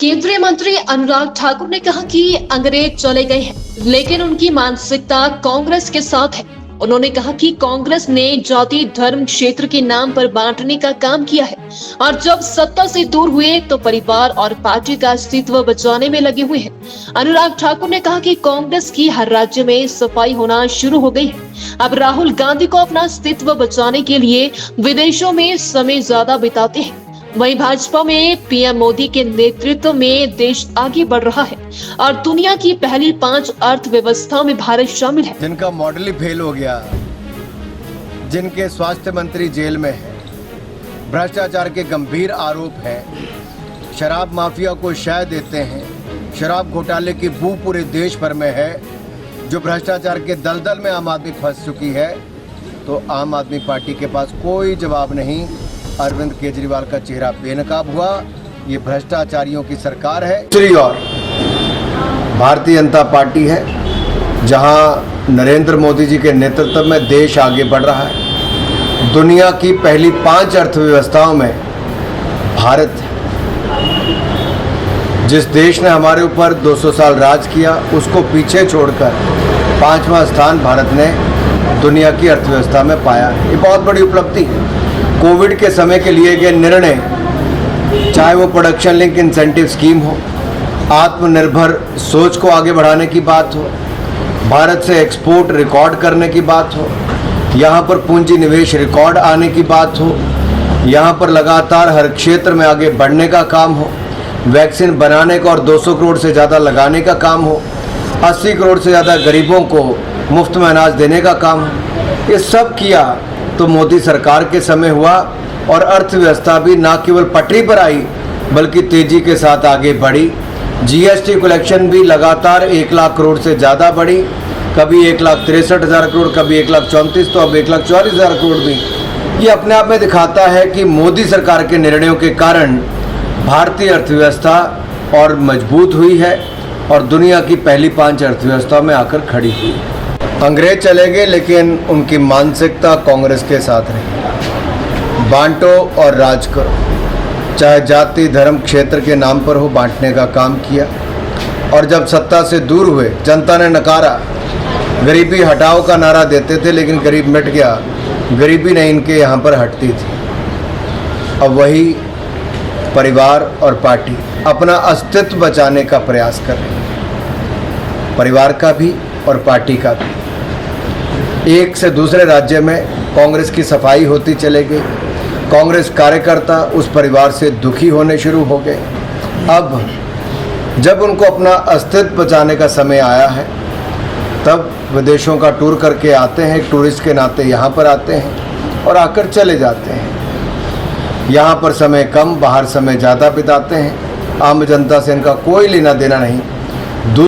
केंद्रीय मंत्री अनुराग ठाकुर ने कहा कि अंग्रेज चले गए हैं, लेकिन उनकी मानसिकता कांग्रेस के साथ है। उन्होंने कहा कि कांग्रेस ने जाति धर्म क्षेत्र के नाम पर बांटने का काम किया है और जब सत्ता से दूर हुए तो परिवार और पार्टी का अस्तित्व बचाने में लगे हुए हैं। अनुराग ठाकुर ने कहा कि कांग्रेस की हर राज्य में सफाई होना शुरू हो गई है। अब राहुल गांधी को अपना अस्तित्व बचाने के लिए विदेशों में समय ज्यादा बिताते हैं। वहीं भाजपा में पीएम मोदी के नेतृत्व में देश आगे बढ़ रहा है और दुनिया की पहली 5 अर्थव्यवस्थाओं में भारत शामिल है। जिनका मॉडल ही फेल हो गया, जिनके स्वास्थ्य मंत्री जेल में है, भ्रष्टाचार के गंभीर आरोप है, शराब माफिया को शय देते हैं, शराब घोटाले की बू पूरे देश भर में है, जो भ्रष्टाचार के दलदल में आम आदमी फंस चुकी है, तो आम आदमी पार्टी के पास कोई जवाब नहीं। अरविंद केजरीवाल का चेहरा बेनकाब हुआ। ये भ्रष्टाचारियों की सरकार है। दूसरी ओर भारतीय जनता पार्टी है, जहां नरेंद्र मोदी जी के नेतृत्व में देश आगे बढ़ रहा है। दुनिया की पहली 5 अर्थव्यवस्थाओं में भारत है। जिस देश ने हमारे ऊपर 200 साल राज किया, उसको पीछे छोड़कर 5वां स्थान भारत ने दुनिया की अर्थव्यवस्था में पाया। ये बहुत बड़ी उपलब्धि है। कोविड के समय के लिए गए निर्णय, चाहे वो प्रोडक्शन लिंक इंसेंटिव स्कीम हो, आत्मनिर्भर सोच को आगे बढ़ाने की बात हो, भारत से एक्सपोर्ट रिकॉर्ड करने की बात हो, यहाँ पर पूंजी निवेश रिकॉर्ड आने की बात हो, यहाँ पर लगातार हर क्षेत्र में आगे बढ़ने का काम हो, वैक्सीन बनाने का और 200 करोड़ से ज़्यादा लगाने का काम हो, 80 करोड़ से ज़्यादा गरीबों को मुफ्त में अनाज देने का काम हो। ये सब किया तो मोदी सरकार के समय हुआ और अर्थव्यवस्था भी न केवल पटरी पर आई बल्कि तेजी के साथ आगे बढ़ी। जीएसटी कलेक्शन भी लगातार 1 लाख करोड़ से ज़्यादा बढ़ी, कभी 1,63,000 करोड़, कभी 1,34,00,000, तो अब 1,44,000 करोड़ भी। ये अपने आप में दिखाता है कि मोदी सरकार के निर्णयों के कारण भारतीय अर्थव्यवस्था और मजबूत हुई है और दुनिया की पहली 5 अर्थव्यवस्थाओं में आकर खड़ी हुई है। अंग्रेज चले गए, लेकिन उनकी मानसिकता कांग्रेस के साथ रही। बांटो और राज करो, चाहे जाति धर्म क्षेत्र के नाम पर हो, बांटने का काम किया और जब सत्ता से दूर हुए जनता ने नकारा। गरीबी हटाओ का नारा देते थे, लेकिन गरीब मिट गया, गरीबी नहीं इनके यहाँ पर हटती थी। अब वही परिवार और पार्टी अपना अस्तित्व बचाने का प्रयास कर रही है, परिवार का भी और पार्टी का भी। एक से दूसरे राज्य में कांग्रेस की सफाई होती चली गई। कांग्रेस कार्यकर्ता उस परिवार से दुखी होने शुरू हो गए। अब जब उनको अपना अस्तित्व बचाने का समय आया है, तब विदेशों का टूर करके आते हैं, टूरिस्ट के नाते यहाँ पर आते हैं और आकर चले जाते हैं। यहाँ पर समय कम, बाहर समय ज़्यादा बिताते हैं। आम जनता से इनका कोई लेना देना नहीं।